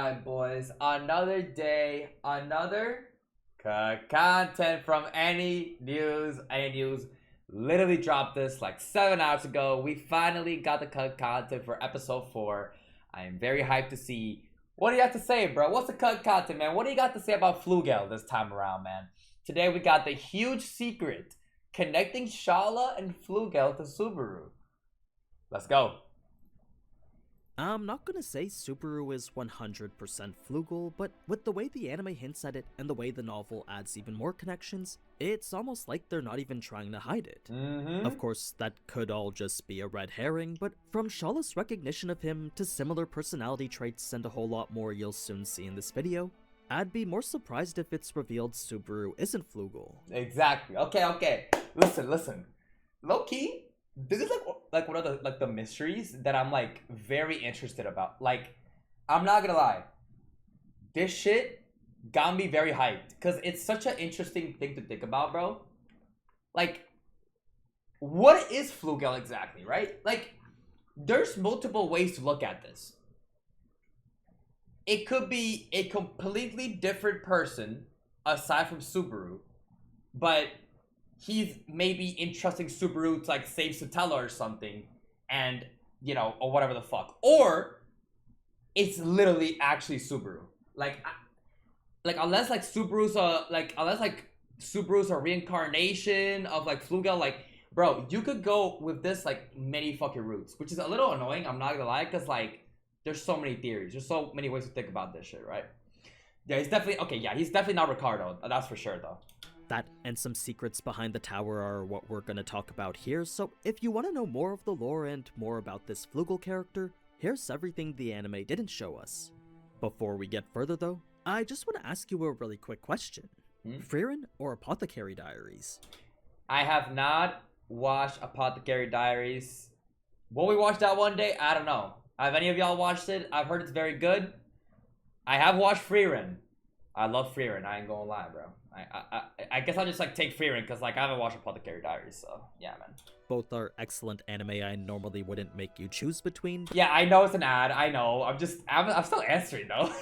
Alright, boys. Another day, another content from AniNews. AniNews literally dropped this like 7 hours ago. We finally got the content for episode 4. I am very hyped to see. What do you have to say, bro? What's the content, man? What do you got to say about Flugel this time around, man? Today we got the huge secret connecting Shaula and Flugel to Subaru. Let's go. I'm not gonna say Subaru is 100% Flugel, but with the way the anime hints at it and the way the novel adds even more connections, it's almost like they're not even trying to hide it. Of course, that could all just be a red herring, but from Shaula's recognition of him to similar personality traits and a whole lot more you'll soon see in this video, I'd be more surprised if it's revealed Subaru isn't Flugel. Exactly. Okay. Listen. Low-key, this is like one of the mysteries that I'm like very interested about. Like, I'm not gonna lie, this shit got me very hyped because it's such an interesting thing to think about, bro. Like, what is Flugel exactly, right? Like, there's multiple ways to look at this. It could be a completely different person aside from Subaru, but he's maybe entrusting Subaru to like save Satella or something, and you know, or whatever the fuck. Or it's literally actually Subaru. Like unless Subaru's a reincarnation of like Flugel, like bro, you could go with this like many fucking routes, which is a little annoying, I'm not gonna lie, because like there's so many theories, there's so many ways to think about this shit, right? Yeah, he's definitely okay. Yeah, he's definitely not Ricardo, that's for sure though. That and some secrets behind the tower are what we're gonna talk about here, so if you want to know more of the lore and more about this Flugel character, here's everything the anime didn't show us. Before we get further though, I just want to ask you a really quick question. Frieren or Apothecary Diaries? I have not watched Apothecary Diaries. Will we watch that one day? I don't know. Have any of y'all watched it? I've heard it's very good. I have watched Frieren. I love Frieren, I ain't gonna lie, bro. I guess I'll just like take Frieren because like I haven't watched Apothecary Diaries, so yeah, man. Both are excellent anime I normally wouldn't make you choose between. Yeah, I know it's an ad, I know. I'm still answering though.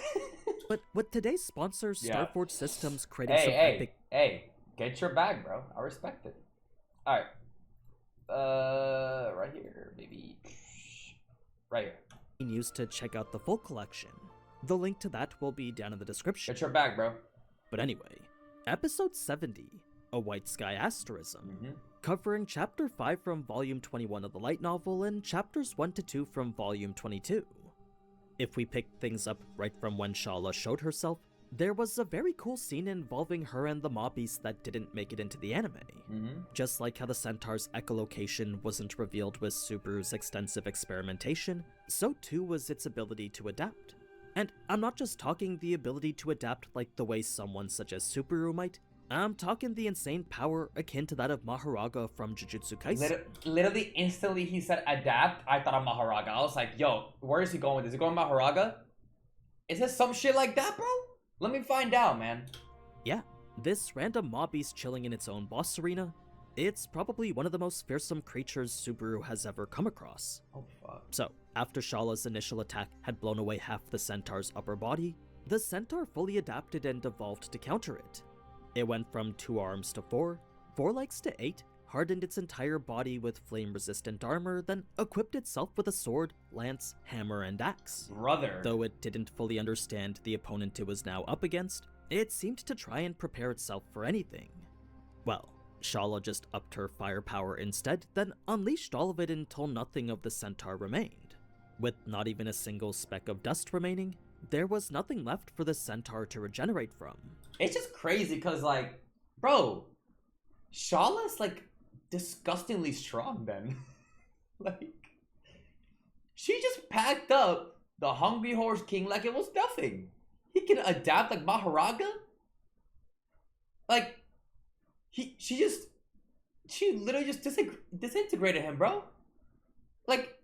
But with today's sponsor, Starforge Systems, creating Hey, get your bag, bro. I respect it. Alright. Right here, maybe. Right here. Used to check out the full collection. The link to that will be down in the description. Get your bag, bro. But anyway, episode 70, A White Sky Asterism, covering chapter 5 from volume 21 of the light novel and chapters 1 to 2 from volume 22. If we pick things up right from when Shaula showed herself, there was a very cool scene involving her and the mob beast that didn't make it into the anime. Just like how the centaur's echolocation wasn't revealed with Subaru's extensive experimentation, so too was its ability to adapt. And I'm not just talking the ability to adapt like the way someone such as Subaru might, I'm talking the insane power akin to that of Maharaga from Jujutsu Kaisen. Literally instantly he said adapt, I thought of Maharaga. I was like, yo, where is he going with this? Is he going Maharaga? Is this some shit like that, bro? Let me find out, man. Yeah, this random mob beast chilling in its own boss arena, it's probably one of the most fearsome creatures Subaru has ever come across. Oh, fuck. So, after Shaula's initial attack had blown away half the centaur's upper body, the centaur fully adapted and evolved to counter it. It went from 2 arms to 4, 4 legs to 8, hardened its entire body with flame-resistant armor, then equipped itself with a sword, lance, hammer, and axe. Brother. Though it didn't fully understand the opponent it was now up against, it seemed to try and prepare itself for anything. Well, Shaula just upped her firepower instead, then unleashed all of it until nothing of the centaur remained. With not even a single speck of dust remaining, there was nothing left for the centaur to regenerate from. It's just crazy because, like, bro, Shaula's, like, disgustingly strong then. Like, she just packed up the Hungry Horse King like it was nothing. He can adapt like Maharaga? Like, she literally just disintegrated him, bro. Like,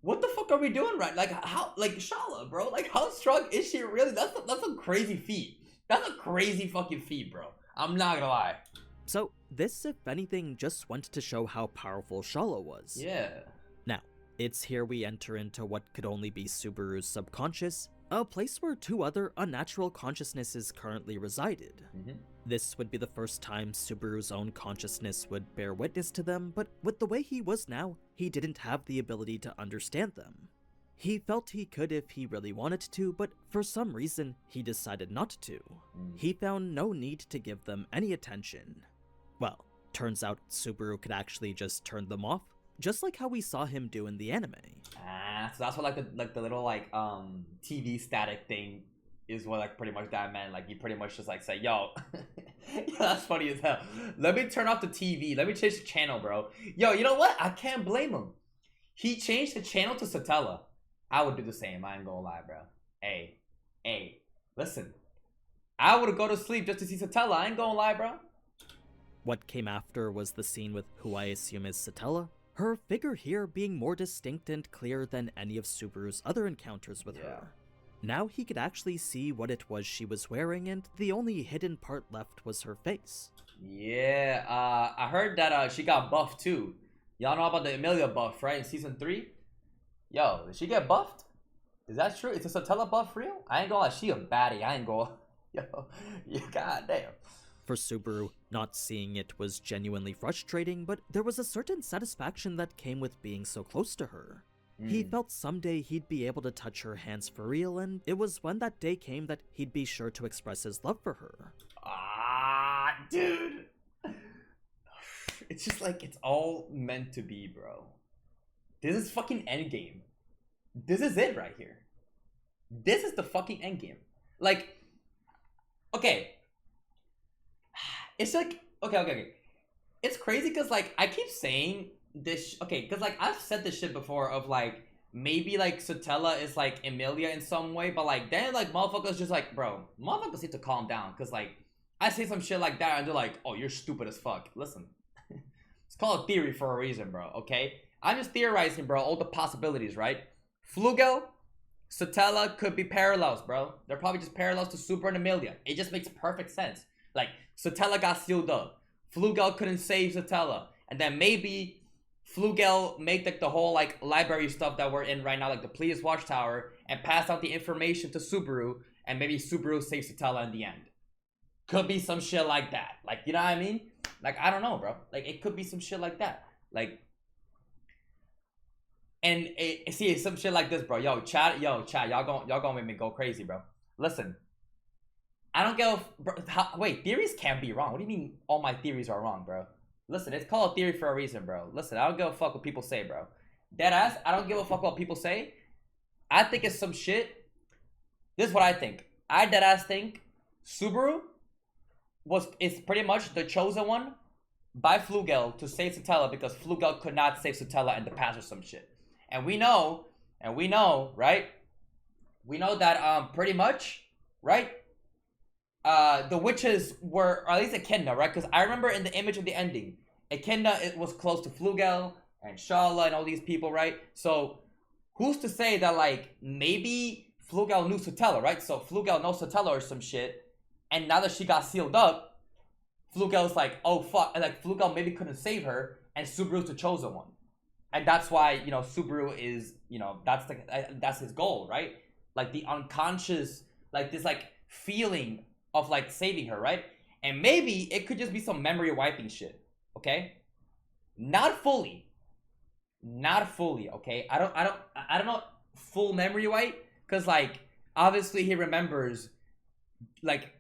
what the fuck are we doing right? Like, how, like, Shaula, bro, like, how strong is she really? That's a crazy feat. That's a crazy fucking feat, bro. I'm not gonna lie. So, this, if anything, just went to show how powerful Shaula was. Yeah. Now, it's here we enter into what could only be Subaru's subconscious, a place where 2 other unnatural consciousnesses currently resided. This would be the first time Subaru's own consciousness would bear witness to them, but with the way he was now, he didn't have the ability to understand them. He felt he could if he really wanted to, but for some reason, he decided not to. He found no need to give them any attention. Well, turns out Subaru could actually just turn them off, just like how we saw him do in the anime. So that's what the little TV static thing is what pretty much that meant. Like, he pretty much just say, yo, that's funny as hell. Let me turn off the TV. Let me change the channel, bro. Yo, you know what? I can't blame him. He changed the channel to Satella. I would do the same. I ain't gonna lie, bro. Hey, listen. I would go to sleep just to see Satella. I ain't gonna lie, bro. What came after was the scene with who I assume is Satella, her figure here being more distinct and clear than any of Subaru's other encounters with her. Now he could actually see what it was she was wearing, and the only hidden part left was her face. Yeah, I heard that she got buffed too. Y'all know about the Emilia buff, right? In season 3? Yo, did she get buffed? Is that true? Is the Satella buff real? I ain't gonna lie, she a baddie. I ain't gonna... Yo, goddamn. For Subaru, not seeing it was genuinely frustrating, but there was a certain satisfaction that came with being so close to her. He felt someday he'd be able to touch her hands for real, and it was when that day came that he'd be sure to express his love for her. Dude. It's just it's all meant to be, bro. This is fucking endgame. This is it right here. This is the fucking endgame. Okay. It's okay. It's crazy because I keep saying this, because I've said this shit before of maybe Satella is Emilia in some way, but then motherfuckers just bro, motherfuckers need to calm down, because I say some shit like that and they're like, oh, you're stupid as fuck. Listen, it's called theory for a reason, bro. Okay, I'm just theorizing, bro, all the possibilities, right? Flugel, Satella could be parallels, bro. They're probably just parallels to Super and Emilia. It just makes perfect sense. Satella got sealed up, Flugel couldn't save Satella, and then maybe Flugel made the whole library stuff that we're in right now, the Please Watchtower, and pass out the information to Subaru, and maybe Subaru saves Satella in the end. Could be some shit like that. You know what I mean? I don't know, bro. It could be some shit like that. See, some shit like this, bro. Yo, chat, y'all gonna make me go crazy, bro. Listen, I don't give wait, theories can't be wrong. What do you mean all my theories are wrong, bro? Listen, it's called a theory for a reason, bro. Listen, I don't give a fuck what people say, bro. Deadass, I don't give a fuck what people say. I think it's some shit. This is what I think. I deadass think Subaru is pretty much the chosen one by Flugel to save Satella, because Flugel could not save Satella in the past or some shit. And we know, right? We know that pretty much, right? The witches were, or at least Echidna, right? Because I remember in the image of the ending, Echidna, it was close to Flugel and Shaula and all these people, right? So who's to say that maybe Flugel knew Satella, right? So Flugel knows Satella or some shit, and now that she got sealed up, Flugel's oh fuck, and Flugel maybe couldn't save her, and Subaru's the chosen one, and that's why Subaru is that's his goal, right? The unconscious this feeling of saving her, right? And maybe it could just be some memory wiping shit, okay? Not fully, okay? I don't know full memory wipe, because obviously he remembers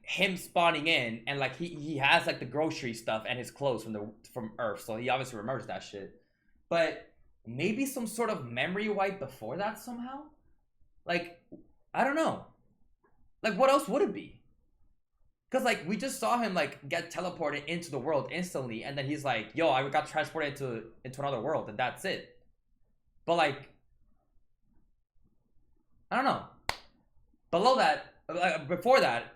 him spawning in, and he has the grocery stuff and his clothes from Earth, so he obviously remembers that shit. But maybe some sort of memory wipe before that somehow? I don't know. What else would it be? Because we just saw him get teleported into the world instantly, and then he's yo, I got transported into another world, and that's it. But I don't know. Below that, before that,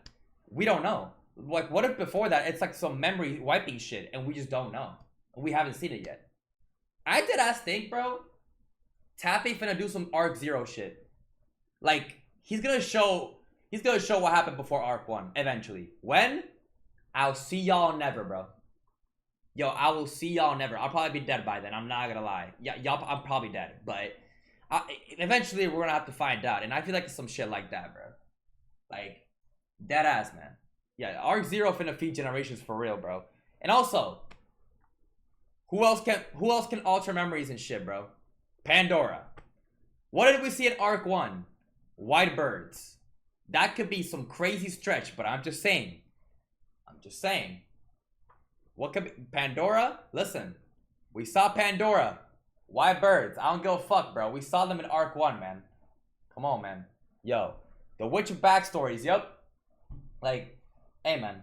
we don't know. What if before that it's some memory wiping shit and we just don't know, and we haven't seen it yet? I did ass think, bro, Tappy finna do some Arc 0 shit. He's gonna show what happened before Arc 1 eventually. When? I'll see y'all never, bro. Yo, I will see y'all never. I'll probably be dead by then. I'm not gonna lie. Yeah, y'all, I'm probably dead, but Eventually we're gonna have to find out, and I feel like it's some shit like that, bro. Like, dead ass, man. Yeah, Arc Zero finna feed generations for real, bro. And also, who else can alter memories and shit, bro? Pandora. What did we see in Arc 1? White birds. That could be some crazy stretch, but I'm just saying. What could be Pandora? Listen, we saw Pandora. White birds. I don't give a fuck, bro. We saw them in Arc 1, man. Come on, man. Yo, the Witcher backstories, yup. Like, hey, man.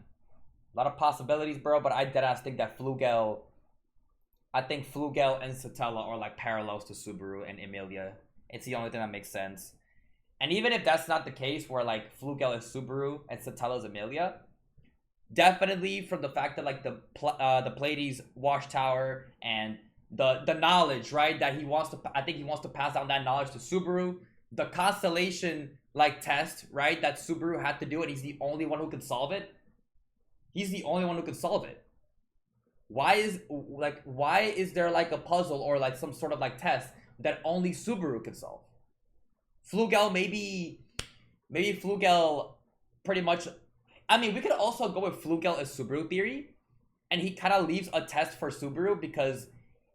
A lot of possibilities, bro, but I deadass think that Flugel... I think Flugel and Satella are like parallels to Subaru and Emilia. It's the only thing that makes sense. And even if that's not the case, where like Flugel is Subaru and Satella is Emilia, definitely from the fact that like the Pleiades Watchtower and the knowledge, right, that he wants to, I think he wants to pass down that knowledge to Subaru. The constellation like test, right, that Subaru had to do, and he's the only one who can solve it. Why is there like a puzzle or like some sort of like test that only Subaru can solve? Flugel, maybe Flugel pretty much... I mean, we could also go with Flugel as Subaru theory, and he kind of leaves a test for Subaru because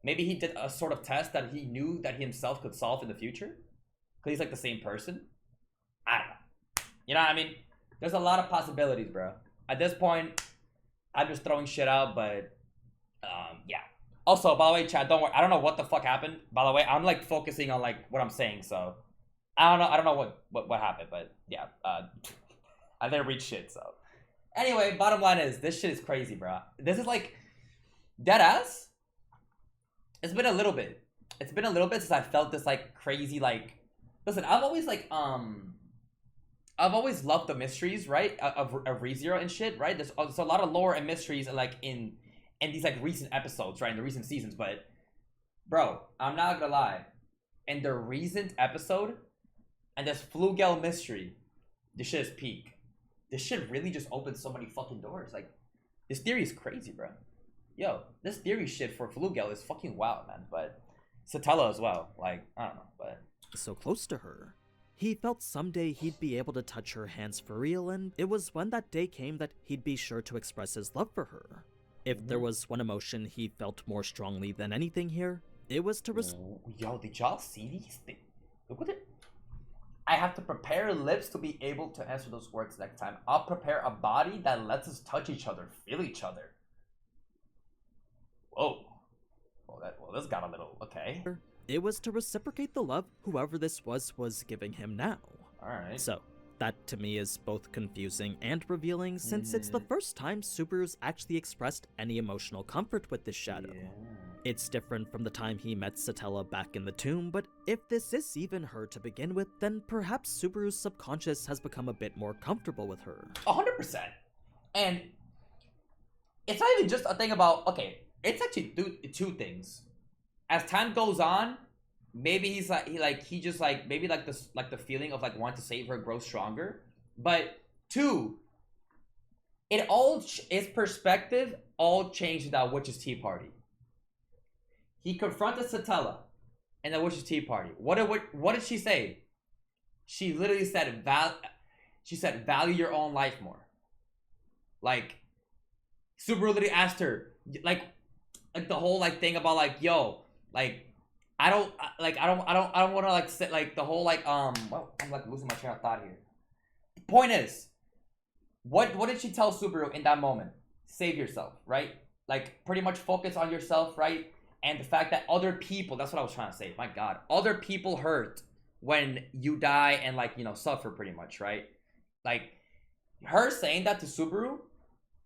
maybe he did a sort of test that he knew that he himself could solve in the future, because he's like the same person. I don't know. You know what I mean? There's a lot of possibilities, bro. At this point, I'm just throwing shit out, but yeah. Also, by the way, chat, don't worry. I don't know what the fuck happened. By the way, I'm like focusing on like what I'm saying, so I don't know what happened, but yeah. I didn't read shit, so anyway, bottom line is this shit is crazy, bro. This is like dead ass. It's been a little bit since I felt this like crazy, like, listen, I've always loved the mysteries, right, of ReZero and shit, right? There's a lot of lore and mysteries like in these like recent episodes, right, in the recent seasons, but bro, I'm not gonna lie, in the recent episode and this Flugel mystery, this shit is peak. This shit really just opened so many fucking doors. Like, this theory is crazy, bro. Yo, this theory shit for Flugel is fucking wild, man. But Satella as well. Like, I don't know, but... So close to her. He felt someday he'd be able to touch her hands for real, and it was when that day came that he'd be sure to express his love for her. If there was one emotion he felt more strongly than anything here, it was to Yo, did y'all see these things? Look at it. I have to prepare lips to be able to answer those words next time. I'll prepare a body that lets us touch each other, feel each other. Whoa. Well, this got a little... Okay. It was to reciprocate the love whoever this was giving him now. Alright. So, that to me is both confusing and revealing, since it's the first time Subaru's actually expressed any emotional comfort with this shadow. Yeah. It's different from the time he met Satella back in the tomb, but if this is even her to begin with, then perhaps Subaru's subconscious has become a bit more comfortable with her. 100%. And it's not even just a thing about... Okay, it's actually two things. As time goes on, maybe he just like maybe like this, like the feeling of like wanting to save her grows stronger. But two, his perspective all changed that Witch's Tea Party. He confronted Satella in the Witch's Tea Party. What did she say? She literally said value your own life more. Like, Subaru literally asked her, like the whole like thing about like, yo, like I don't want to like sit like the whole like well, I'm like losing my train of thought here. The point is, what did she tell Subaru in that moment? Save yourself, right? Like, pretty much focus on yourself, right? And the fact that other people, that's what I was trying to say, my god, other people hurt when you die and like, you know, suffer pretty much, right? Like, her saying that to Subaru,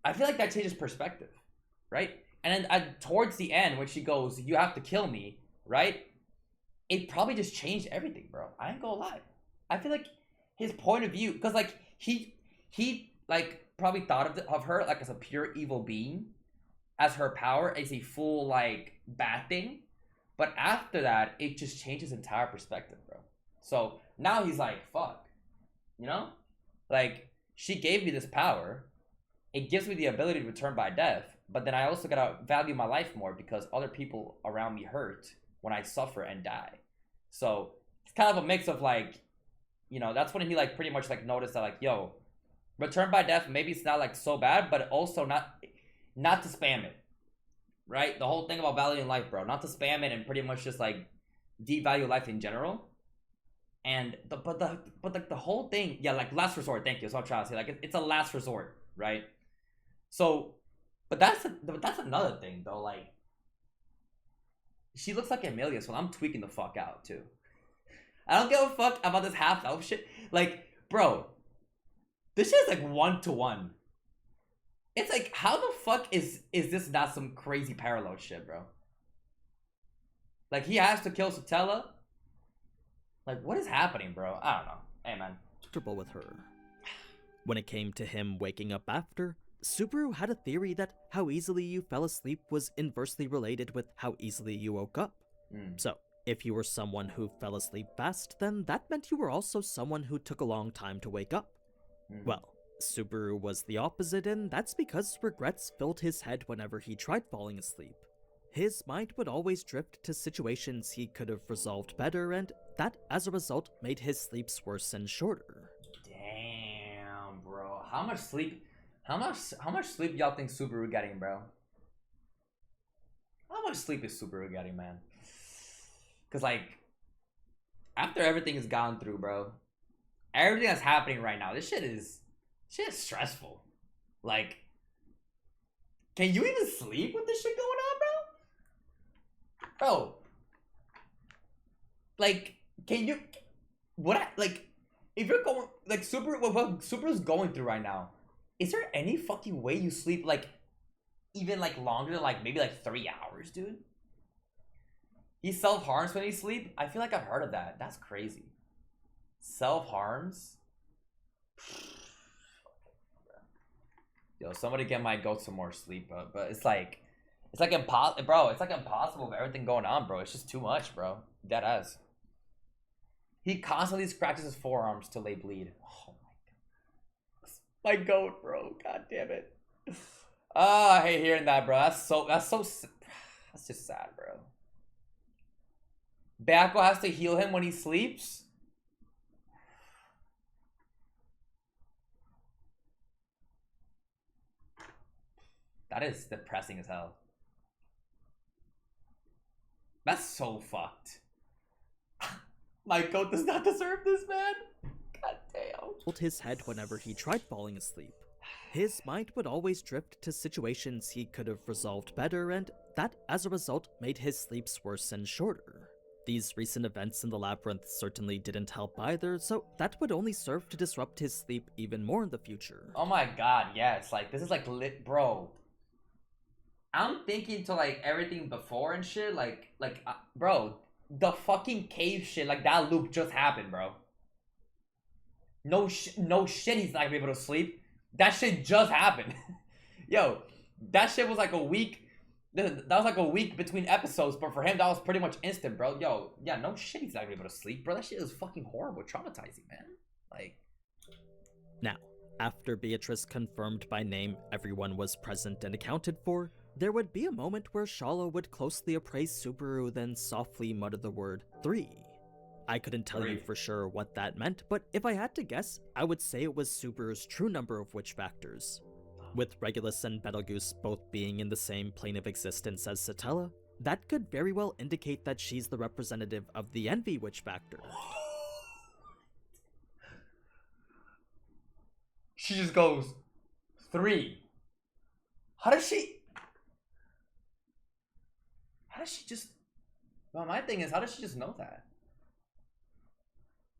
I feel like that changes perspective, right? And then towards the end, when she goes, you have to kill me, right? It probably just changed everything, bro. I ain't gonna lie. I feel like his point of view, because like he like probably thought of her like as a pure evil being, as her power as a full like bad thing, but after that it just changed his entire perspective, bro. So now he's like, fuck, you know, like, she gave me this power, it gives me the ability to return by death, but then I also gotta value my life more because other people around me hurt when I suffer and die. So it's kind of a mix of like, you know, that's when he like pretty much like noticed that like, yo, return by death, maybe it's not like so bad, but also not to spam it, right? The whole thing about valuing life, bro, not to spam it and pretty much just like devalue life in general. And the whole thing, yeah, like last resort. Thank you. So I'm trying to say like it's a last resort, right? So, but that's another thing though. Like, she looks like Amelia, so I'm tweaking the fuck out too. I don't give a fuck about this half elf shit. Like, bro, this shit is like 1-to-1. It's like, how the fuck is this not some crazy parallel shit, bro? Like, he has to kill Satella. Like, what is happening, bro? I don't know. Hey, man. Comfortable with her. When it came to him waking up after, Subaru had a theory that how easily you fell asleep was inversely related with how easily you woke up. So, if you were someone who fell asleep fast, then that meant you were also someone who took a long time to wake up. Well, Subaru was the opposite, and that's because regrets filled his head whenever he tried falling asleep. His mind would always drift to situations he could have resolved better, and that, as a result, made his sleeps worse and shorter. Damn, bro. How much sleep y'all think Subaru getting, bro? How much sleep is Subaru getting, man? Cause like, after everything is gone through, bro, everything that's happening right now, this shit is stressful. Like, can you even sleep with this shit going on, bro? Bro, like, can you, what, like, if you're going, like, what Subaru's going through right now, is there any fucking way you sleep, like, even, like, longer than, like, maybe, like, 3 hours, dude? He self-harms when he sleeps? I feel like I've heard of that. That's crazy. Self-harms? Yo, somebody get my goat some more sleep, but it's like impossible, bro. It's like impossible with everything going on, bro. It's just too much, bro. Dead ass. He constantly scratches his forearms till they bleed. Oh my god, my goat, bro. God damn it. I hate hearing that, bro. That's just sad, bro. Baco has to heal him when he sleeps. That is depressing as hell. That's so fucked. My goat does not deserve this, man. God damn. Hold his head whenever he tried falling asleep. His mind would always drift to situations he could have resolved better, and that, as a result, made his sleeps worse and shorter. These recent events in the labyrinth certainly didn't help either, so that would only serve to disrupt his sleep even more in the future. Oh my god, yes. Like, this is like lit, bro. I'm thinking to like everything before and shit, bro, the fucking cave shit, like that loop just happened, bro. No shit, he's not gonna be able to sleep. That shit just happened. Yo, that shit was like a week. That was like a week between episodes, but for him that was pretty much instant, bro. Yo, yeah, no shit, he's not gonna be able to sleep, bro. That shit is fucking horrible, traumatizing, man. Like, now, after Beatrice confirmed by name everyone was present and accounted for, there would be a moment where Shaula would closely appraise Subaru, then softly mutter the word 3. I couldn't tell you for sure what that meant, but if I had to guess, I would say it was Subaru's true number of witch factors. With Regulus and Betelgeuse both being in the same plane of existence as Satella, that could very well indicate that she's the representative of the envy witch factor. she just goes 3. How does she just... Well, my thing is, how does she just know that?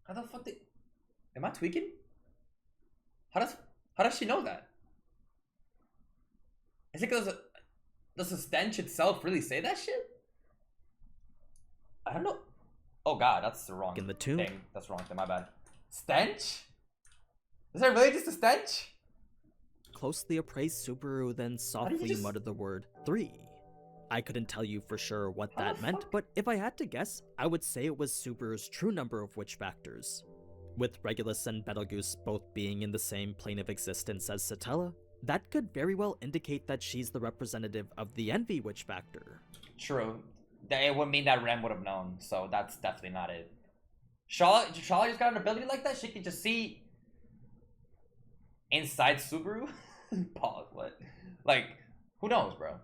How the fuck did... Am I tweaking? How does she know that? Is it because does the stench itself really say that shit? I don't know. Oh god, that's the wrong in the tomb. thing. That's the wrong thing, my bad. Stench? Is that really just a stench? Closely appraised Subaru, then softly muttered the word 3. I couldn't tell you for sure what that meant, but if I had to guess, I would say it was Subaru's true number of witch factors. With Regulus and Betelgeuse both being in the same plane of existence as Satella, that could very well indicate that she's the representative of the envy witch factor. True. It would mean that Rem would have known, so that's definitely not it. Shaula just got an ability like that. She can just see inside Subaru. Pause. What? Like, who knows, bro?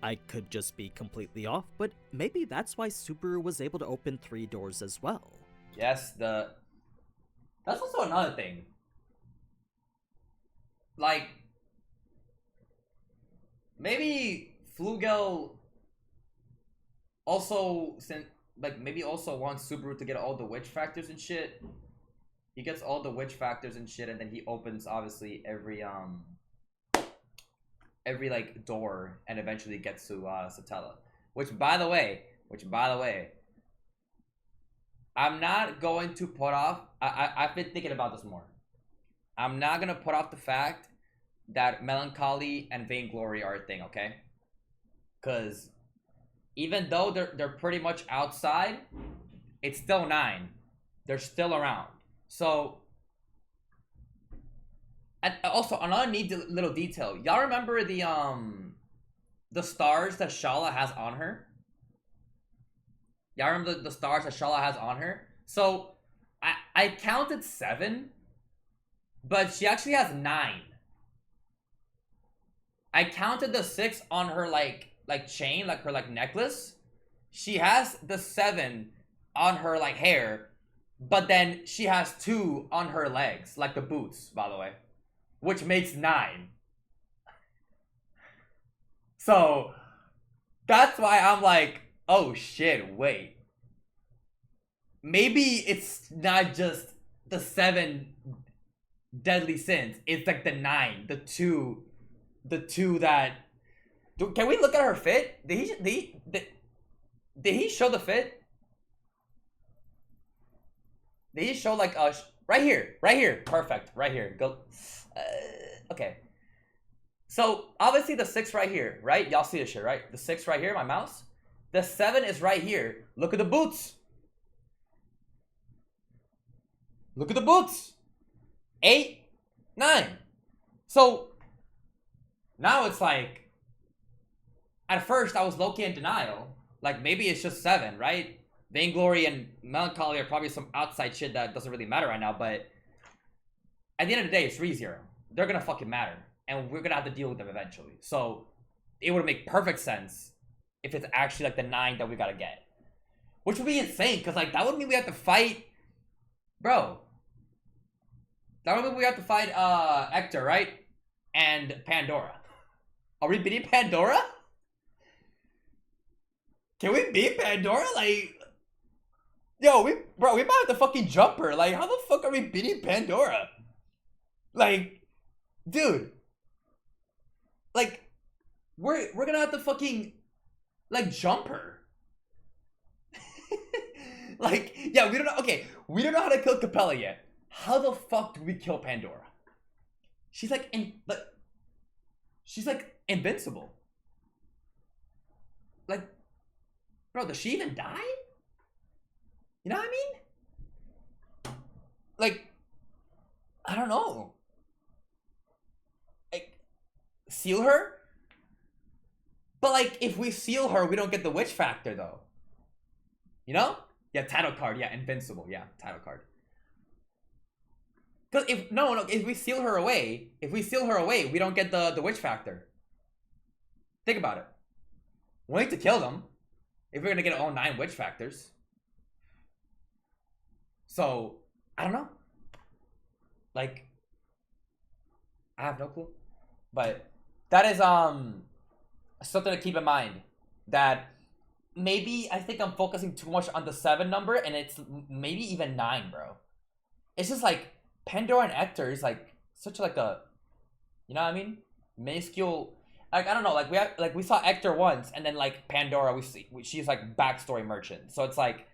I could just be completely off, but maybe that's why Subaru was able to open 3 doors as well. Yes, that's also another thing. Like, maybe Flugel also maybe also wants Subaru to get all the witch factors and shit. He gets all the witch factors and shit, and then he opens obviously every like door, and eventually gets to Satella. Which by the way, I'm not going to put off. I've been thinking about this more. I'm not gonna put off the fact that melancholy and vainglory are a thing, okay? Because even though they're pretty much outside, it's still 9. They're still around. So, and also another neat little detail. Y'all remember the stars that Shaula has on her? Y'all remember the stars that Shaula has on her? So, I counted 7, but she actually has 9. I counted the 6 on her like chain, like her like necklace. She has the 7 on her like hair, but then she has 2 on her legs, like the boots, by the way, which makes 9. So that's why I'm like, oh shit, wait. Maybe it's not just the 7 deadly sins. It's like the 9, the two that. Can we look at her fit? Did he show the fit? Did he show like right here, perfect, right here. Go. Okay. So obviously the 6 right here, right? Y'all see this shit, right? The 6 right here, my mouse. The 7 is right here. Look at the boots. Look at the boots. 8, 9. So now it's like, at first I was low-key in denial. Like maybe it's just 7, right? Vainglory and melancholy are probably some outside shit that doesn't really matter right now, but at the end of the day, it's 3-0. They're gonna fucking matter, and we're gonna have to deal with them eventually. So it would make perfect sense if it's actually like the 9 that we gotta get, which would be insane, because like that would mean we have to fight, bro. That would mean we have to fight Hector, right? And Pandora. Are we beating Pandora? Can we beat Pandora? Like, yo, we might have to fucking jump her. Like, how the fuck are we beating Pandora? Like, dude. Like, we're gonna have to fucking like jump her. Like, yeah, we don't know how to kill Capella yet. How the fuck do we kill Pandora? She's like invincible. Like, bro, does she even die? You know what I mean? Like, I don't know. Like, seal her? But like, if we seal her, we don't get the witch factor though. You know? Yeah, title card. Yeah, invincible. Yeah, title card. Because if we seal her away, we don't get the witch factor. Think about it. We need to kill them if we're gonna get all 9 witch factors. So I don't know. Like, I have no clue. But that is something to keep in mind. That maybe I think I'm focusing too much on the 7 number, and it's maybe even 9, bro. It's just like Pandora and Hector is like such like a, you know what I mean? Minuscule. Like, I don't know. Like we saw Hector once, and then like Pandora, she's like backstory merchant. So it's like,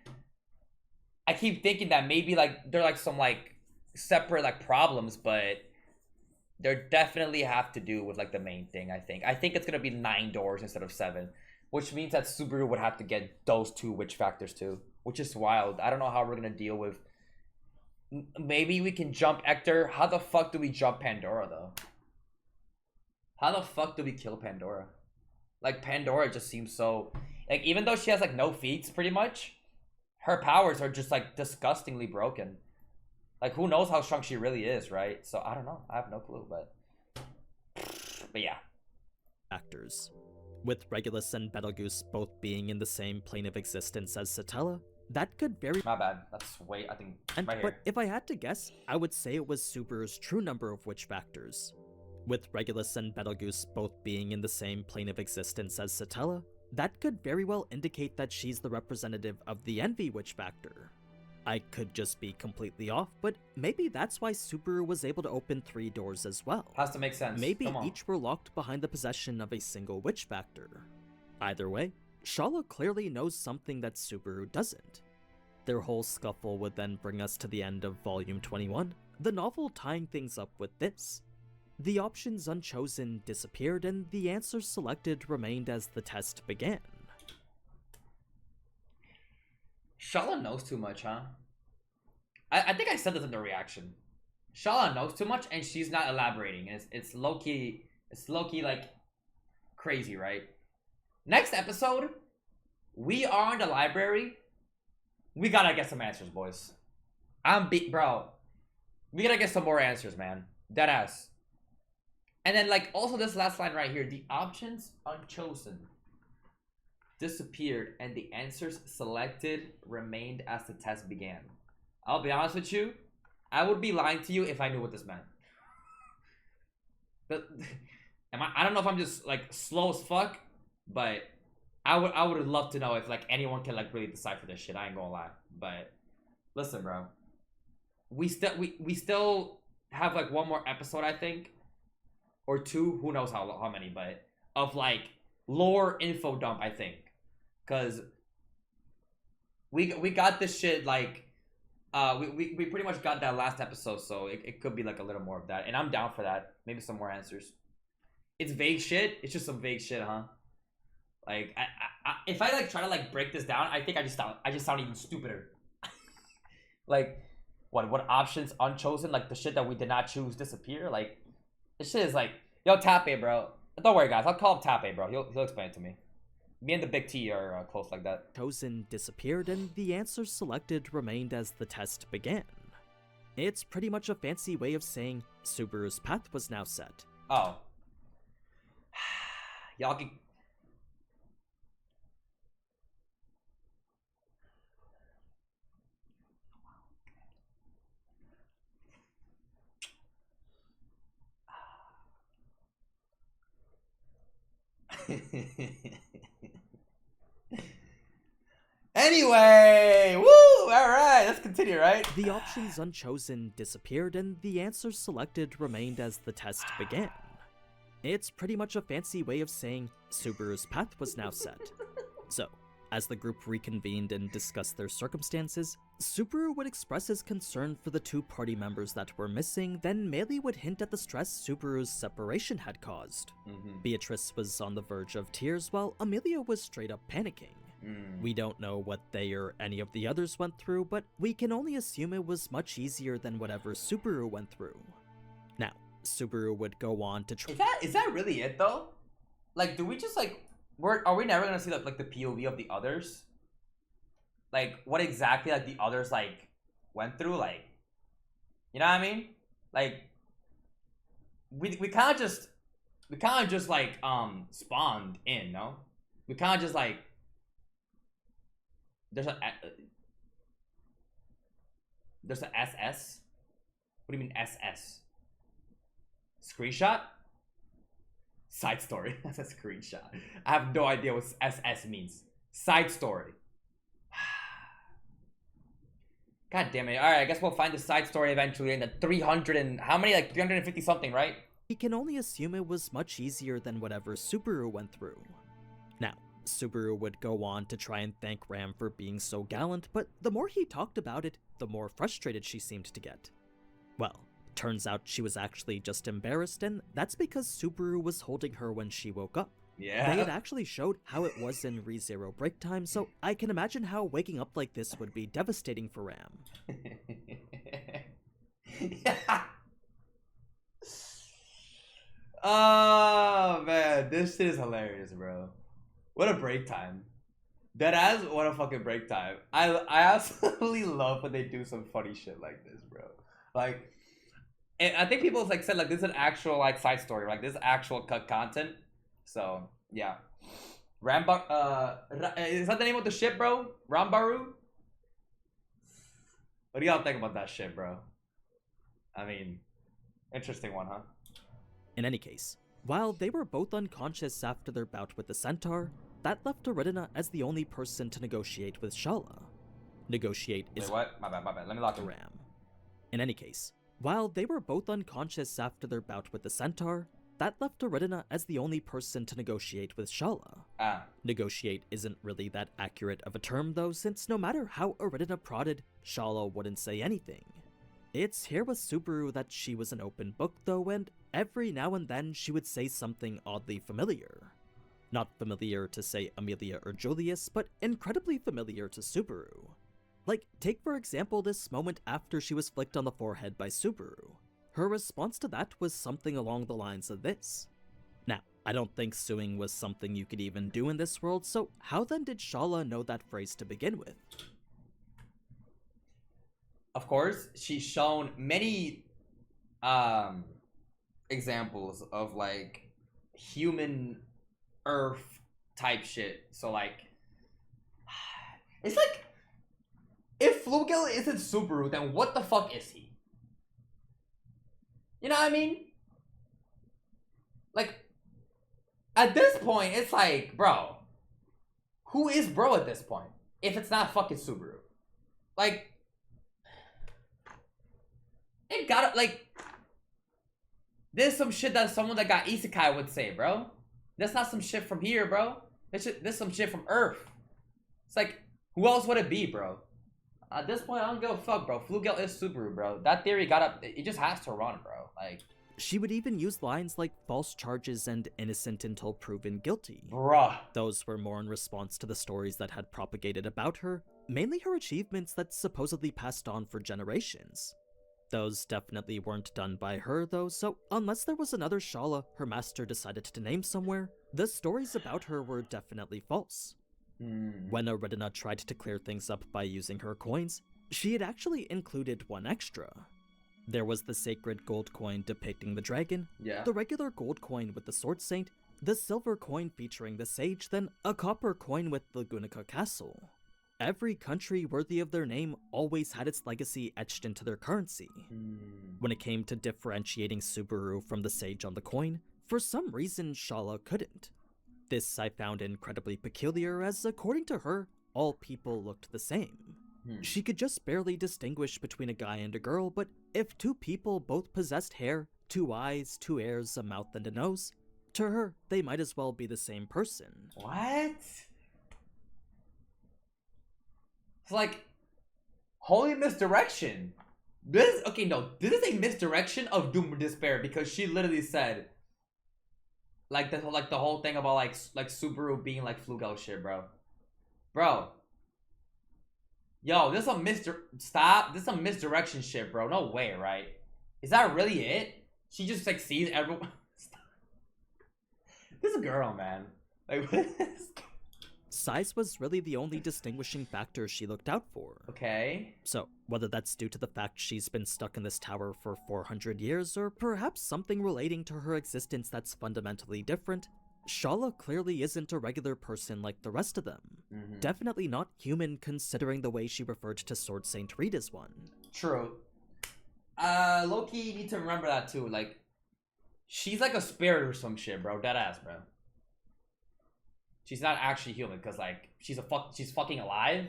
I keep thinking that maybe like they're like some like separate like problems, but they definitely have to do with like the main thing. I think it's gonna be 9 doors instead of 7, which means that Subaru would have to get those 2 witch factors too, which is wild. I don't know how we're gonna deal with. Maybe we can jump Hector. How the fuck do we jump Pandora though? How the fuck do we kill Pandora? Like, Pandora just seems so, like, even though she has like no feats pretty much, her powers are just like disgustingly broken. Like, who knows how strong she really is, right? So I don't know. I have no clue, but yeah. Factors. With Regulus and Betelgeuse both being in the same plane of existence as Satella, that could very— My bad. That's wait. I think right But here. if I had to guess, I would say it was Subaru's true number of witch factors. With Regulus and Betelgeuse both being in the same plane of existence as Satella, that could very well indicate that she's the representative of the Envy witch factor. I could just be completely off, but maybe that's why Subaru was able to open 3 doors as well. Has to make sense. Maybe each were locked behind the possession of a single witch factor. Either way, Shaula clearly knows something that Subaru doesn't. Their whole scuffle would then bring us to the end of Volume 21, the novel tying things up with this. The options unchosen disappeared and the answers selected remained as the test began. Shaula knows too much, huh? I think I said this in the reaction. Shaula knows too much and she's not elaborating. It's low-key, like crazy, right? Next episode, we are in the library. We gotta get some answers, boys. Bro. We gotta get some more answers, man. Deadass. And then, like, also this last line right here. The options unchosen disappeared and the answers selected remained as the test began. I'll be honest with you. I would be lying to you if I knew what this meant. But I don't know if I'm just, like, slow as fuck, but I would love to know if, like, anyone can, like, really decipher this shit. I ain't gonna lie. But listen, bro. We still have, like, one more episode, I think. Or 2, who knows how many, but of, like, lore info dump, I think. Because we got this shit, like, we pretty much got that last episode, so it could be, like, a little more of that. And I'm down for that. Maybe some more answers. It's vague shit. It's just some vague shit, huh? Like, if I, like, try to, like, break this down, I think I just sound even stupider. Like, what options unchosen? Like, the shit that we did not choose disappear? Like, this shit is like, yo, Tape, bro. Don't worry, guys. I'll call him Tape, bro. He'll explain it to me. Me and the Big T are close like that. Chosen disappeared and the answers selected remained as the test began. It's pretty much a fancy way of saying Subaru's path was now set. Oh. Y'all can... Anyway, woo! All right, let's continue, right? The options unchosen disappeared and the answers selected remained as the test began. It's pretty much a fancy way of saying Subaru's path was now set. So, as the group reconvened and discussed their circumstances, Subaru would express his concern for the 2 party members that were missing, then Meili would hint at the stress Subaru's separation had caused. Beatrice was on the verge of tears while Amelia was straight up panicking. We don't know what they or any of the others went through, but we can only assume it was much easier than whatever Subaru went through. Now, Subaru would go on to Is that really it, though? Like, do we just, like... Are we never gonna see, like the POV of the others? Like, what exactly, like, the others, like, went through? Like, you know what I mean? Like, we kind of just, like, spawned in, no? We kind of just, like... There's a SS? What do you mean SS? Screenshot? Side story. That's a screenshot. I have no idea what SS means. Side story. God damn it. Alright, I guess we'll find the side story eventually in the 300 and... How many? Like 350 something, right? We can only assume it was much easier than whatever Subaru went through. Now, Subaru would go on to try and thank Ram for being so gallant, but the more he talked about it, the more frustrated she seemed to get. Well, turns out she was actually just embarrassed, and that's because Subaru was holding her when she woke up. Yeah. They had actually showed how it was in ReZero break time, so I can imagine how waking up like this would be devastating for Ram. Yeah. Oh man, this shit is hilarious, bro. What a break time. Deadass, what a fucking break time. I absolutely love when they do some funny shit like this, bro. Like, and I think people like said like this is an actual like side story, like this is actual cut content. So yeah, is that the name of the ship, bro? Rambaru. What do y'all think about that shit, bro? I mean, interesting one, huh? In any case, while they were both unconscious after their bout with the centaur, that left Aridina as the only person to negotiate with Shaula. Negotiate is— Wait, what? My bad. Let me lock it. Ram. In any case, while they were both unconscious after their bout with the centaur, that left Aridina as the only person to negotiate with Shaula. Negotiate isn't really that accurate of a term though, since no matter how Aridina prodded, Shaula wouldn't say anything. It's here with Subaru that she was an open book though, and every now and then she would say something oddly familiar. Not familiar to, say, Amelia or Julius, but incredibly familiar to Subaru. Like, take for example this moment after she was flicked on the forehead by Subaru. Her response to that was something along the lines of this. Now, I don't think suing was something you could even do in this world, so how then did Shaula know that phrase to begin with? Of course, she's shown many examples of like human Earth type shit. So like, it's like, if Flugel isn't Subaru, then what the fuck is he? You know what I mean? Like, at this point, it's like, bro, who is bro at this point? If it's not fucking Subaru. Like, it gotta, like, this is some shit that someone that got isekai would say, bro. That's not some shit from here, bro. This is some shit from Earth. It's like, who else would it be, bro? At this point, I don't give a fuck, bro. Flugel is Subaru, bro. That theory got up. It just has to run, bro. Like, she would even use lines like false charges and innocent until proven guilty. Bruh. Those were more in response to the stories that had propagated about her, mainly her achievements that supposedly passed on for generations. Those definitely weren't done by her though, so unless there was another Shaula her master decided to name somewhere, the stories about her were definitely false. When Aridina tried to clear things up by using her coins, she had actually included one extra. There was the sacred gold coin depicting the dragon, the regular gold coin with the sword saint, the silver coin featuring the sage, then a copper coin with the Gunica castle. Every country worthy of their name always had its legacy etched into their currency. When it came to differentiating Subaru from the sage on the coin, for some reason Shaula couldn't. This I found incredibly peculiar, as according to her, all people looked the same. She could just barely distinguish between a guy and a girl, but if two people both possessed hair, 2 eyes, 2 ears, a mouth, and a nose, to her, they might as well be the same person. What? It's like, holy misdirection. This is a misdirection of doom and despair, because she literally said, like the whole thing about like Subaru being like Flugel shit, bro. Yo, this is some misdirection shit, bro. No way, right? Is that really it? She just like sees everyone. This girl, man. Like, what is this? Size was really the only distinguishing factor she looked out for. Okay. So, whether that's due to the fact she's been stuck in this tower for 400 years, or perhaps something relating to her existence that's fundamentally different, Shaula clearly isn't a regular person like the rest of them. Definitely not human, considering the way she referred to Sword Saint Reed as one. True. Low-key, you need to remember that too. Like, she's like a spirit or some shit, bro. Deadass, bro. She's not actually human, because like she's fucking alive.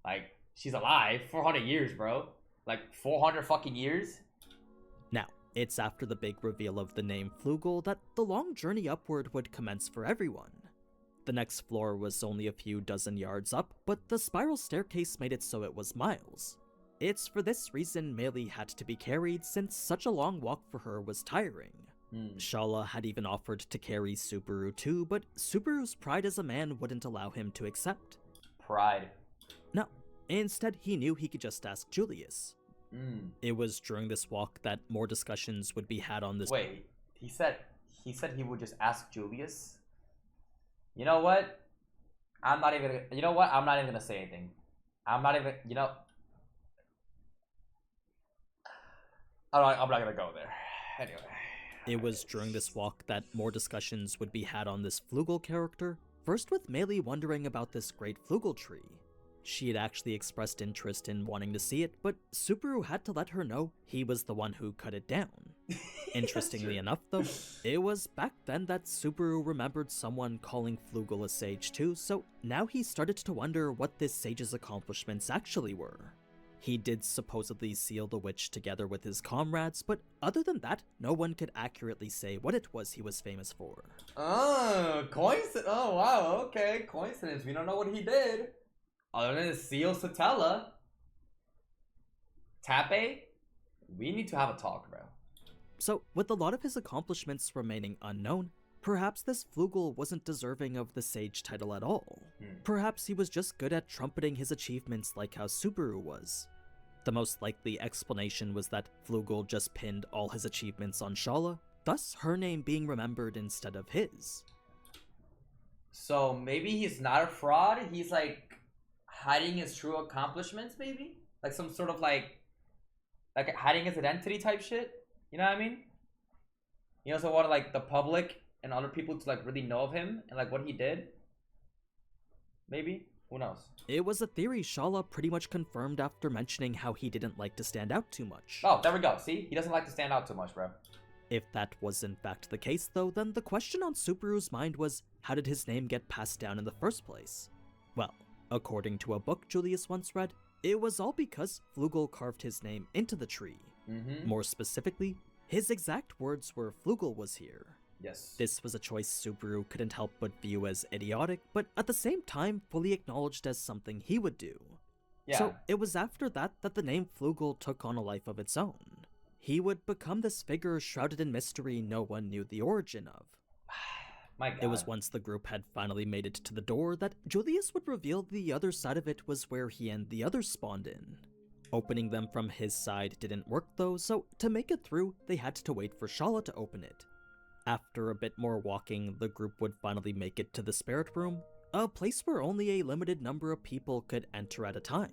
Like, she's alive 400 years, bro. Like 400 fucking years. Now, it's after the big reveal of the name Flugel that the long journey upward would commence for everyone. The next floor was only a few dozen yards up, but the spiral staircase made it so it was miles. It's for this reason Meili had to be carried, since such a long walk for her was tiring. Shaula had even offered to carry Subaru too, but Subaru's pride as a man wouldn't allow him to accept. Pride. No, instead he knew he could just ask Julius. It was during this walk that more discussions would be had on this— Wait, he said he would just ask Julius? You know what? I'm not even. You know what? I'm not even gonna say anything. I'm not even. You know. I'm not gonna go there. Anyway. It was during this walk that more discussions would be had on this Flugel character, first with Meili wondering about this great Flugel tree. She had actually expressed interest in wanting to see it, but Subaru had to let her know he was the one who cut it down. Interestingly enough though, it was back then that Subaru remembered someone calling Flugel a sage too, so now he started to wonder what this sage's accomplishments actually were. He did supposedly seal the witch together with his comrades, but other than that, no one could accurately say what it was he was famous for. Oh, coincidence. Oh, wow, okay, coincidence. We don't know what he did. Other than seal Satella. Tape? We need to have a talk, bro. So, with a lot of his accomplishments remaining unknown, perhaps this Flugel wasn't deserving of the sage title at all. Perhaps he was just good at trumpeting his achievements like how Subaru was. The most likely explanation was that Flugel just pinned all his achievements on Shaula, thus her name being remembered instead of his. So maybe he's not a fraud, he's like hiding his true accomplishments, maybe? Like some sort of like hiding his identity type shit? You know what I mean? You also want like the public and other people to like really know of him and like what he did? Maybe? Who knows? It was a theory Shaula pretty much confirmed after mentioning how he didn't like to stand out too much. Oh, there we go. See? He doesn't like to stand out too much, bro. If that was in fact the case though, then the question on Subaru's mind was, how did his name get passed down in the first place? Well, according to a book Julius once read, it was all because Flugel carved his name into the tree. More specifically, his exact words were Flugel was here. Yes. This was a choice Subaru couldn't help but view as idiotic, but at the same time fully acknowledged as something he would do. Yeah. So it was after that that the name Flugel took on a life of its own. He would become this figure shrouded in mystery no one knew the origin of. My God. It was once the group had finally made it to the door that Julius would reveal the other side of it was where he and the others spawned in. Opening them from his side didn't work though, so to make it through, they had to wait for Shaula to open it. After a bit more walking, the group would finally make it to the spirit room, a place where only a limited number of people could enter at a time.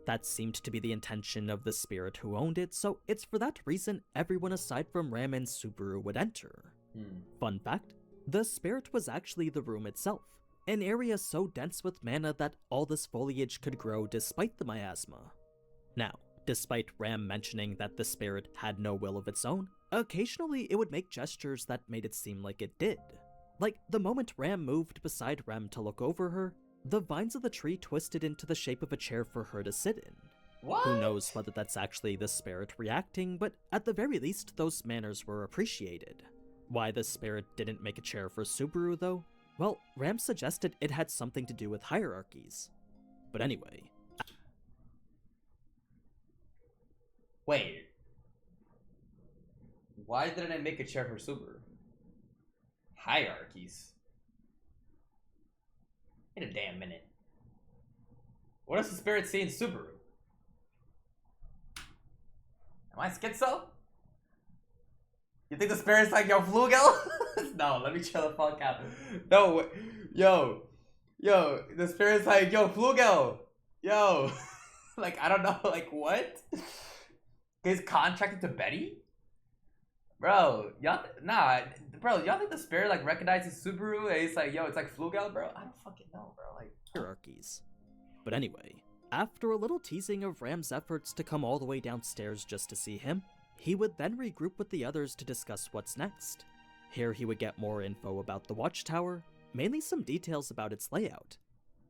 That seemed to be the intention of the spirit who owned it, so it's for that reason everyone aside from Ram and Subaru would enter. Fun fact, the spirit was actually the room itself, an area so dense with mana that all this foliage could grow despite the miasma. Now, despite Ram mentioning that the spirit had no will of its own, occasionally it would make gestures that made it seem like it did. Like the moment Ram moved beside Rem to look over her, the vines of the tree twisted into the shape of a chair for her to sit in. What? Who knows whether that's actually the spirit reacting, but at the very least those manners were appreciated. Why the spirit didn't make a chair for Subaru though? Well, Ram suggested it had something to do with hierarchies. But anyway. Wait. Why didn't I make a chair for Subaru? Hierarchies. Wait a damn minute. What does the spirit see in Subaru? Am I schizo? You think the spirit's like, yo, Flugel? No, let me chill the fuck out. No, yo, the spirit's like, yo, Flugel, yo. Like, I don't know, like, what? He's contracted to Betty? Bro, y'all, nah, bro, y'all think the spirit, like, recognizes Subaru and he's like, yo, it's like Flugel, bro? I don't fucking know, bro, like. Hierarchies. But anyway, after a little teasing of Ram's efforts to come all the way downstairs just to see him, he would then regroup with the others to discuss what's next. Here he would get more info about the Watchtower, mainly some details about its layout.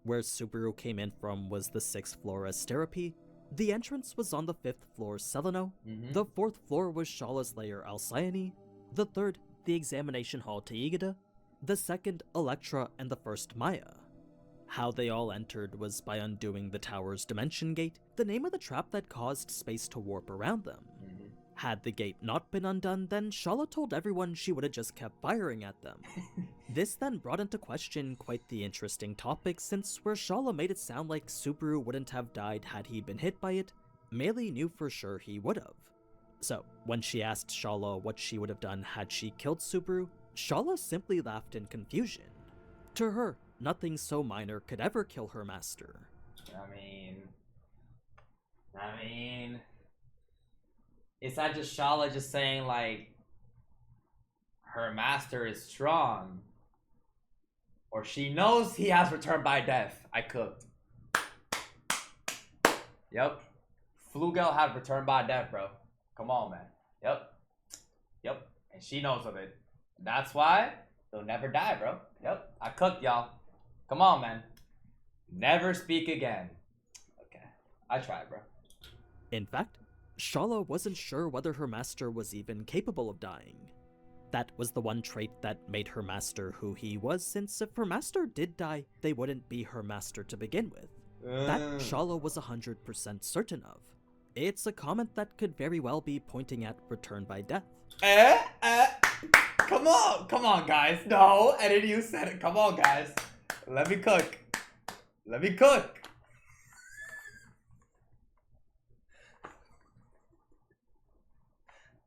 Where Subaru came in from was the 6th floor as Therapy, the entrance was on the 5th floor Seleno, the 4th floor was Shaula's lair Alcyone, the 3rd, the examination hall Taigida, the 2nd, Electra, and the 1st, Maya. How they all entered was by undoing the tower's dimension gate, the name of the trap that caused space to warp around them. Had the gate not been undone, then Shaula told everyone she would have just kept firing at them. This then brought into question quite the interesting topic, since where Shaula made it sound like Subaru wouldn't have died had he been hit by it, Meili knew for sure he would have. So, when she asked Shaula what she would have done had she killed Subaru, Shaula simply laughed in confusion. To her, nothing so minor could ever kill her master. I mean, is that just Shaula just saying like her master is strong, or she knows he has returned by death? I cooked. Yep, Flugel had returned by death, bro. Come on, man. Yep, and she knows of it. That's why he'll never die, bro. Yep, I cooked, y'all. Come on, man. Never speak again. Okay, I tried, bro. In fact, Shaula wasn't sure whether her master was even capable of dying. That was the one trait that made her master who he was, since if her master did die, they wouldn't be her master to begin with. That Shaula was 100% certain of. It's a comment that could very well be pointing at return by death. Come on, guys. No, AniNews said it. Come on, guys. Let me cook.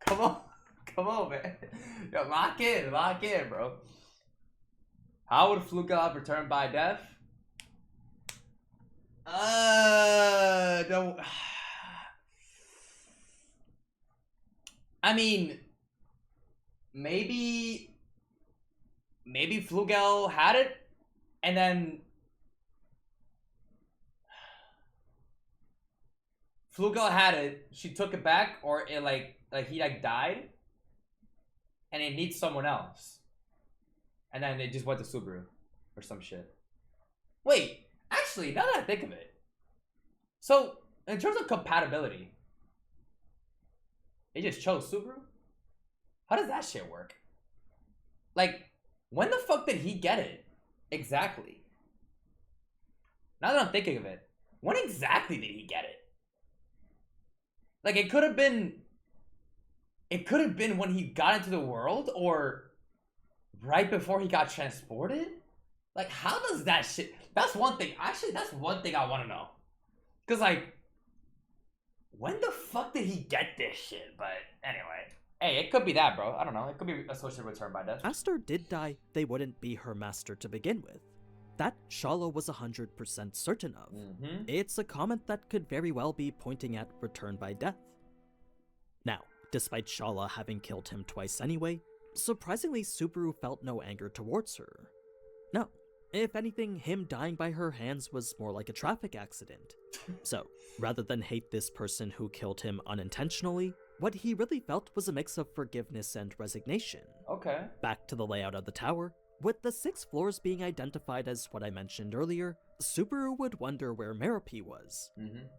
Come on, man. Yo, lock in, bro. How would Flugel have returned by death? No. I mean, maybe Flugel had it, and then Flugel had it. She took it back, or it he died, and it needs someone else, and then it just went to Subaru or some shit. Wait, actually, now that I think of it, so in terms of compatibility, they just chose Subaru? How does that shit work? Like, when the fuck did he get it? Exactly. Now that I'm thinking of it, when exactly did he get it? Like, it could have been when he got into the world, or right before he got transported? Like, how does that shit... That's one thing. Actually, that's one thing I want to know. Because, like, when the fuck did he get this shit? But anyway, hey, it could be that, bro. I don't know. It could be associated with return by death. Master did die, they wouldn't be her master to begin with. That Shaula was 100% certain of. It's a comment that could very well be pointing at return by death. Now, despite Shaula having killed him twice anyway, surprisingly Subaru felt no anger towards her. No, if anything, him dying by her hands was more like a traffic accident. So, rather than hate this person who killed him unintentionally, what he really felt was a mix of forgiveness and resignation. Okay. Back to the layout of the tower, with the 6 floors being identified as what I mentioned earlier, Subaru would wonder where Merope was.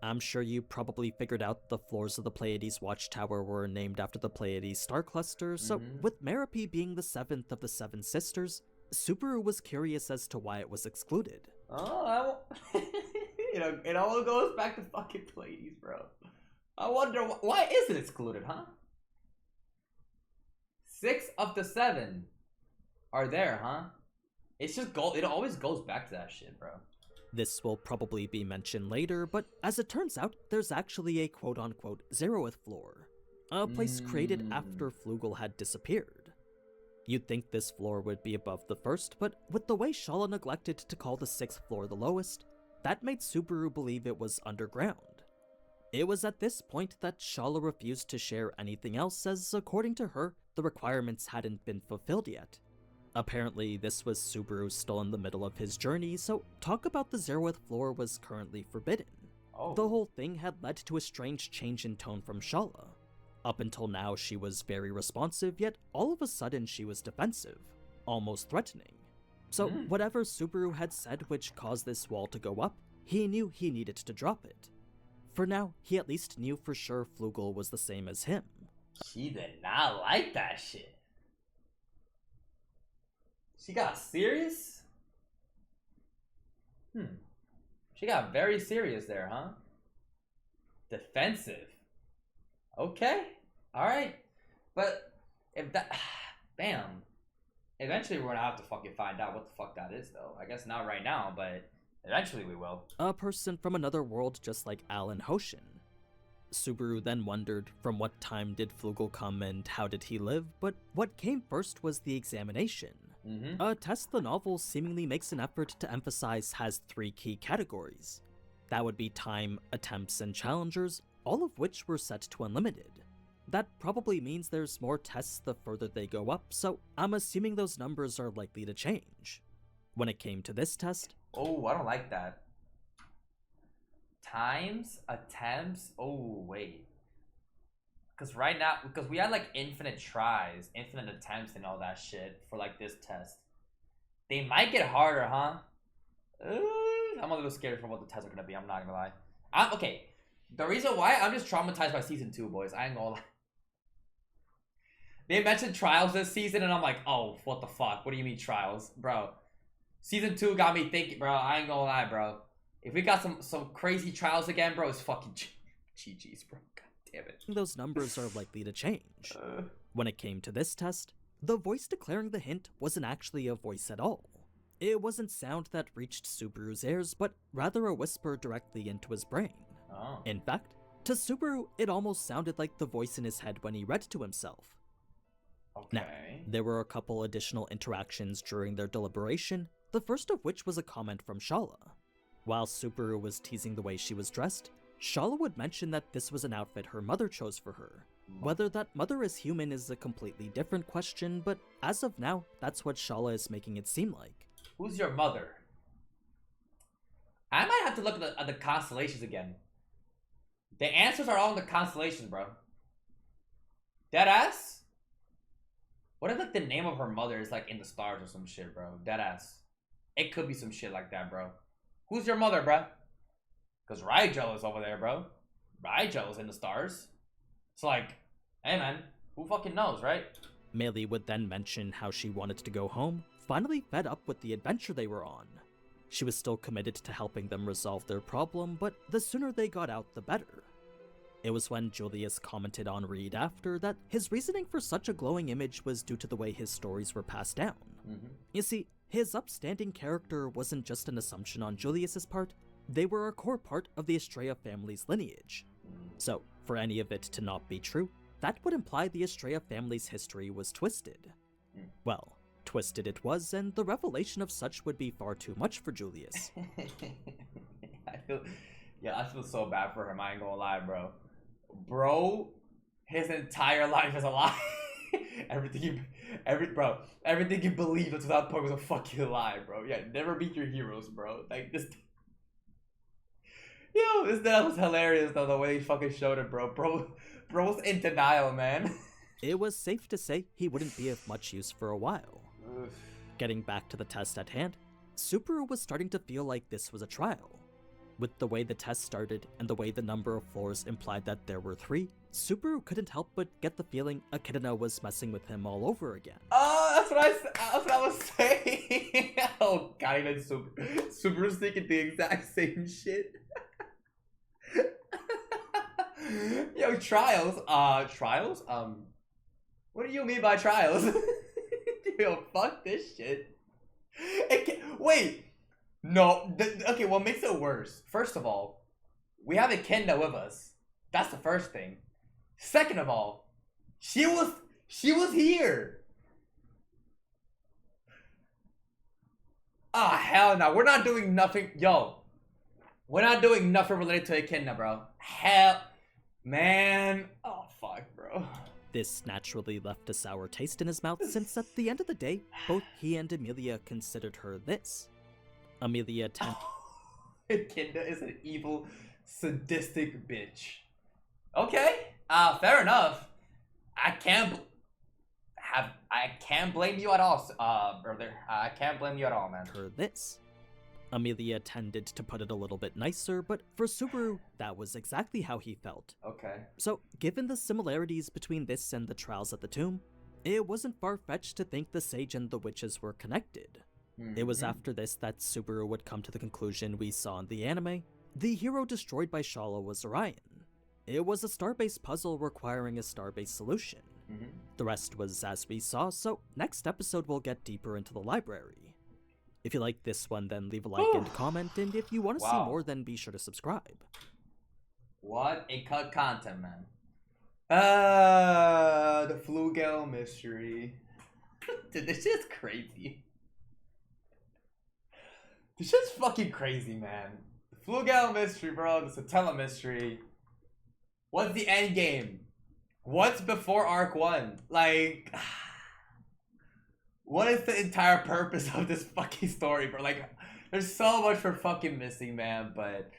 I'm sure you probably figured out the floors of the Pleiades Watchtower were named after the Pleiades star cluster, so with Merope being the 7th of the 7 sisters, Subaru was curious as to why it was excluded. Oh, it all goes back to fucking Pleiades, bro. I wonder why is it excluded, huh? 6 of the 7 are there, huh? It's just it always goes back to that shit, bro. This will probably be mentioned later, but as it turns out, there's actually a quote-unquote 0th floor, a place created after Flugel had disappeared. You'd think this floor would be above the 1st, but with the way Shaula neglected to call the 6th floor the lowest, that made Subaru believe it was underground. It was at this point that Shaula refused to share anything else, as according to her, the requirements hadn't been fulfilled yet. Apparently, this was Subaru still in the middle of his journey, so talk about the 0th floor was currently forbidden. The whole thing had led to a strange change in tone from Shaula. Up until now, she was very responsive, yet all of a sudden she was defensive, almost threatening. So whatever Subaru had said which caused this wall to go up, he knew he needed to drop it. For now, he at least knew for sure Flugel was the same as him. She did not like that shit. She got serious? She got very serious there, huh? Defensive. Okay. Alright. But if that... Bam. Eventually we're gonna have to fucking find out what the fuck that is, though. I guess not right now, but eventually we will. A person from another world just like Al and Hoshin. Subaru then wondered from what time did Flugel come and how did he live, but what came first was the examination. A test the novel seemingly makes an effort to emphasize has 3 key categories. That would be time, attempts, and challengers, all of which were set to unlimited. That probably means there's more tests the further they go up, so I'm assuming those numbers are likely to change. When it came to this test... Oh, I don't like that. Times, attempts, oh, wait. Because right now, because we had like infinite tries, infinite attempts and all that shit for like this test. They might get harder, huh? I'm a little scared for what the tests are gonna be, I'm not gonna lie. Okay, the reason why, I'm just traumatized by season 2, boys. I ain't gonna lie. They mentioned trials this season and I'm like, oh, what the fuck? What do you mean trials? Bro, season 2 got me thinking, bro. I ain't gonna lie, bro. If we got some crazy trials again, bro, it's fucking GG's, bro. Damn it. Those numbers are likely to change. When it came to this test, the voice declaring the hint wasn't actually a voice at all. It wasn't sound that reached Subaru's ears, but rather a whisper directly into his brain. Oh. In fact, to Subaru, it almost sounded like the voice in his head when he read to himself. Okay. Now, there were a couple additional interactions during their deliberation, the first of which was a comment from Shaula. While Subaru was teasing the way she was dressed, Shaula would mention that this was an outfit her mother chose for her. Whether that mother is human is a completely different question, but as of now, that's what Shaula is making it seem like. Who's your mother? I might have to look at the constellations again. The answers are all in the constellations, bro. Deadass? What if like the name of her mother is like in the stars or some shit, bro? Deadass. It could be some shit like that, bro. Who's your mother, bro? Because Rigel is over there, bro. Rigel is in the stars. It's like, hey man, who fucking knows, right? Meili would then mention how she wanted to go home, finally fed up with the adventure they were on. She was still committed to helping them resolve their problem, but the sooner they got out, the better. It was when Julius commented on Reed after that his reasoning for such a glowing image was due to the way his stories were passed down. You see, his upstanding character wasn't just an assumption on Julius's part, they were a core part of the Estrella family's lineage. So, for any of it to not be true, that would imply the Estrella family's history was twisted. Well, twisted it was, and the revelation of such would be far too much for Julius. I feel so bad for him, I ain't gonna lie, bro. Bro, his entire life is a lie. everything you believe up to that point was a fucking lie, bro. Yeah, never meet your heroes, bro. Like this. Yo, this was hilarious though, the way he fucking showed it, bro. Bro's in denial, man. It was safe to say he wouldn't be of much use for a while. Getting back to the test at hand, Subaru was starting to feel like this was a trial. With the way the test started and the way the number of floors implied that there were 3, Subaru couldn't help but get the feeling Echidna was messing with him all over again. Oh, that's what I was saying. Oh god, even Subaru's thinking the exact same shit. Yo, trials? Trials? What do you mean by trials? Yo, fuck this shit. Wait! No, okay, what makes it worse? First of all, we have Echidna with us. That's the first thing. Second of all, she was here. Ah, hell no. We're not doing nothing. Yo, we're not doing nothing related to Echidna, bro. Hell, man. Oh, fuck, bro. This naturally left a sour taste in his mouth since at the end of the day, both he and Amelia considered her this. Amelia Echidna is an evil, sadistic bitch. Okay, fair enough. I can't blame you at all, brother. I can't blame you at all, man. Her this. Amelia tended to put it a little bit nicer, but for Subaru, that was exactly how he felt. Okay. So, given the similarities between this and the trials at the tomb, it wasn't far-fetched to think the sage and the witches were connected. It was after this that Subaru would come to the conclusion we saw in the anime. The hero destroyed by Shaula was Orion. It was a star-based puzzle requiring a star-based solution. The rest was as we saw, so next episode we'll get deeper into the library. If you like this one, then leave a like and comment, and if you want to see more, then be sure to subscribe. What a cut content, man. The Flugel mystery. Dude, this shit's crazy. This shit's fucking crazy, man. The Flugel mystery, bro. The Satella mystery. What's the end game? What's before Arc 1? Like, what is the entire purpose of this fucking story, bro? Like, there's so much for fucking missing, man. But,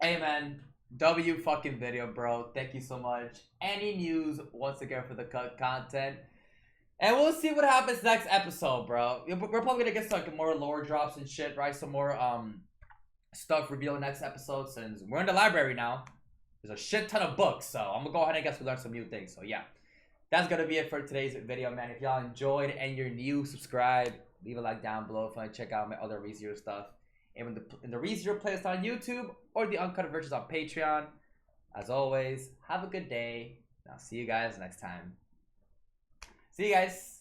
hey, man. W fucking video, bro. Thank you so much. AniNews once again for the content. And we'll see what happens next episode, bro. We're probably gonna get some more lore drops and shit, right? Some more stuff revealed next episode, since we're in the library now. There's a shit ton of books, so I'm gonna go ahead and guess we learn some new things. So yeah, that's gonna be it for today's video, man. If y'all enjoyed and you're new, subscribe, leave a like down below if you want to check out my other ReZero stuff, even in the ReZero playlist on YouTube or the uncut versions on Patreon. As always, have a good day, and I'll see you guys next time. See you guys.